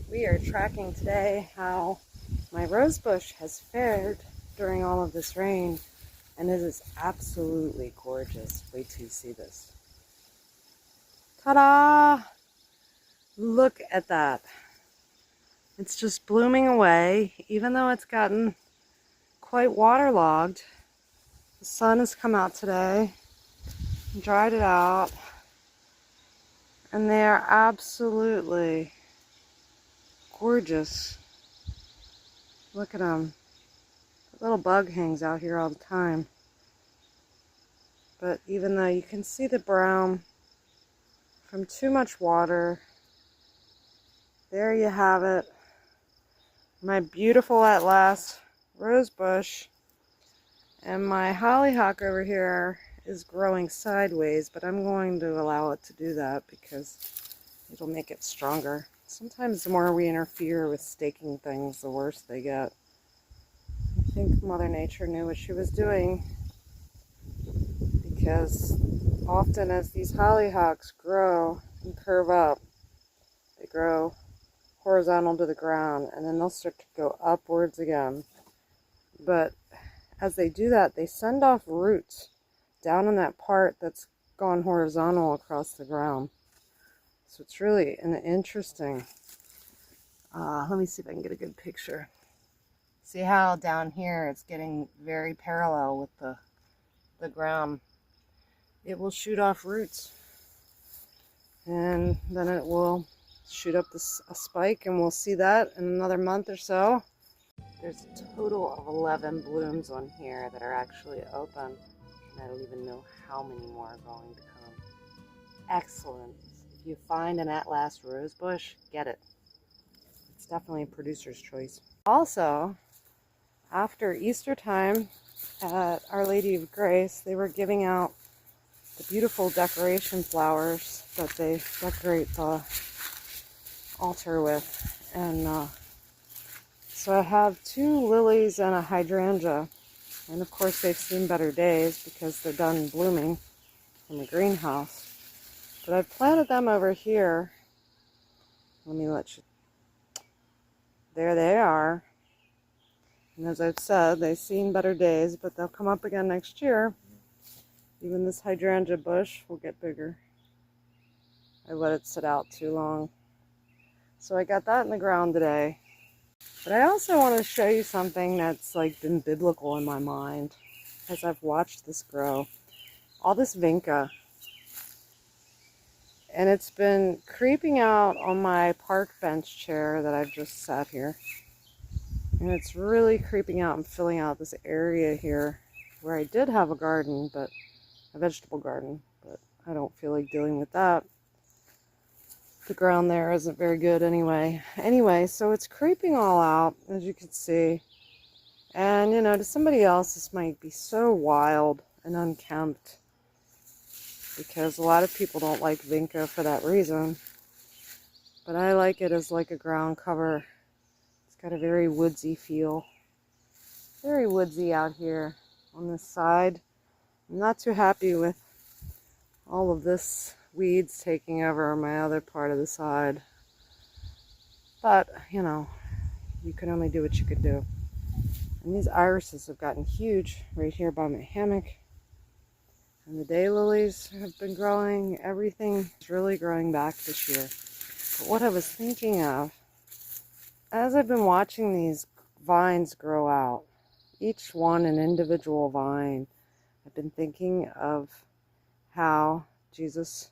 We are tracking today how my rose bush has fared during all of this rain, and it is absolutely gorgeous. Wait till you see this. Ta-da! Look at that. It's just blooming away, even though it's gotten quite waterlogged. The sun has come out today, dried it out, and they are absolutely gorgeous. Look at them. The little bug hangs out here all the time. But even though you can see the brown from too much water, there you have it. My beautiful at last rose bush. And my hollyhock over here is growing sideways, but I'm going to allow it to do that because it'll make it stronger. Sometimes the more we interfere with staking things, the worse they get. I think Mother Nature knew what she was doing, because often as these hollyhocks grow and curve up, they grow horizontal to the ground, and then they'll start to go upwards again. But as they do that, they send off roots down in that part that's gone horizontal across the ground. So it's really an interesting, let me see if I can get a good picture. See how down here it's getting very parallel with the ground. It will shoot off roots, and then it will shoot up a spike, and we'll see that in another month or so. There's a total of 11 blooms on here that are actually open, and I don't even know how many more are going to come. Excellent. If you find an at last rose bush, get it. It's definitely a producer's choice. Also, after Easter time at Our Lady of Grace, they were giving out the beautiful decoration flowers that they decorate the altar with. And so I have 2 lilies and a hydrangea. And of course they've seen better days because they're done blooming in the greenhouse. But I've planted them over here. Let me let you... There they are. And as I've said, they've seen better days, but they'll come up again next year. Even this hydrangea bush will get bigger. I let it sit out too long. So I got that in the ground today. But I also want to show you something that's like been biblical in my mind as I've watched this grow. All this vinca. And it's been creeping out on my park bench chair that I've just sat here. And it's really creeping out and filling out this area here where I did have a garden, but a vegetable garden, but I don't feel like dealing with that. The ground there isn't very good anyway. Anyway, so it's creeping all out, as you can see. And, you know, to somebody else, this might be so wild and unkempt, because a lot of people don't like vinca for that reason. But I like it as like a ground cover. It's got a very woodsy feel. Very woodsy out here on this side. I'm not too happy with all of this weeds taking over my other part of the side. But, you know, you can only do what you could do. And these irises have gotten huge right here by my hammock. And the daylilies have been growing. Everything is really growing back this year. But what I was thinking of, as I've been watching these vines grow out, each one an individual vine, I've been thinking of how Jesus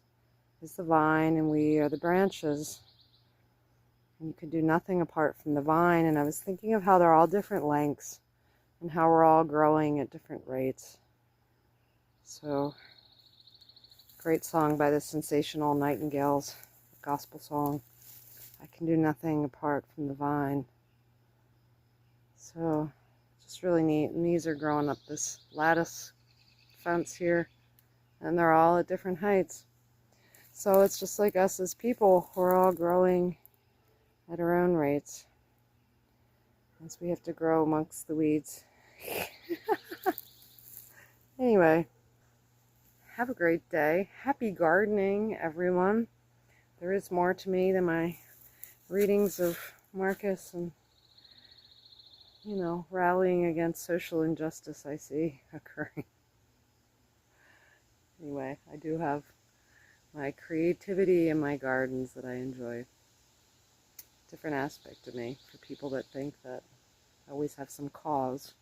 is the vine and we are the branches. And you can do nothing apart from the vine. And I was thinking of how they're all different lengths and how we're all growing at different rates. So, great song by the Sensational Nightingales, a gospel song. I can do nothing apart from the vine. So, just really neat. And these are growing up this lattice fence here, and they're all at different heights. So it's just like us as people, we're all growing at our own rates, as we have to grow amongst the weeds. Anyway, have a great day. Happy gardening, everyone. There is more to me than my readings of Marcus and, you know, rallying against social injustice I see occurring. Anyway, I do have my creativity in my gardens that I enjoy. Different aspect of me for people that think that I always have some cause.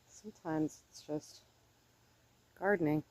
Sometimes it's just gardening.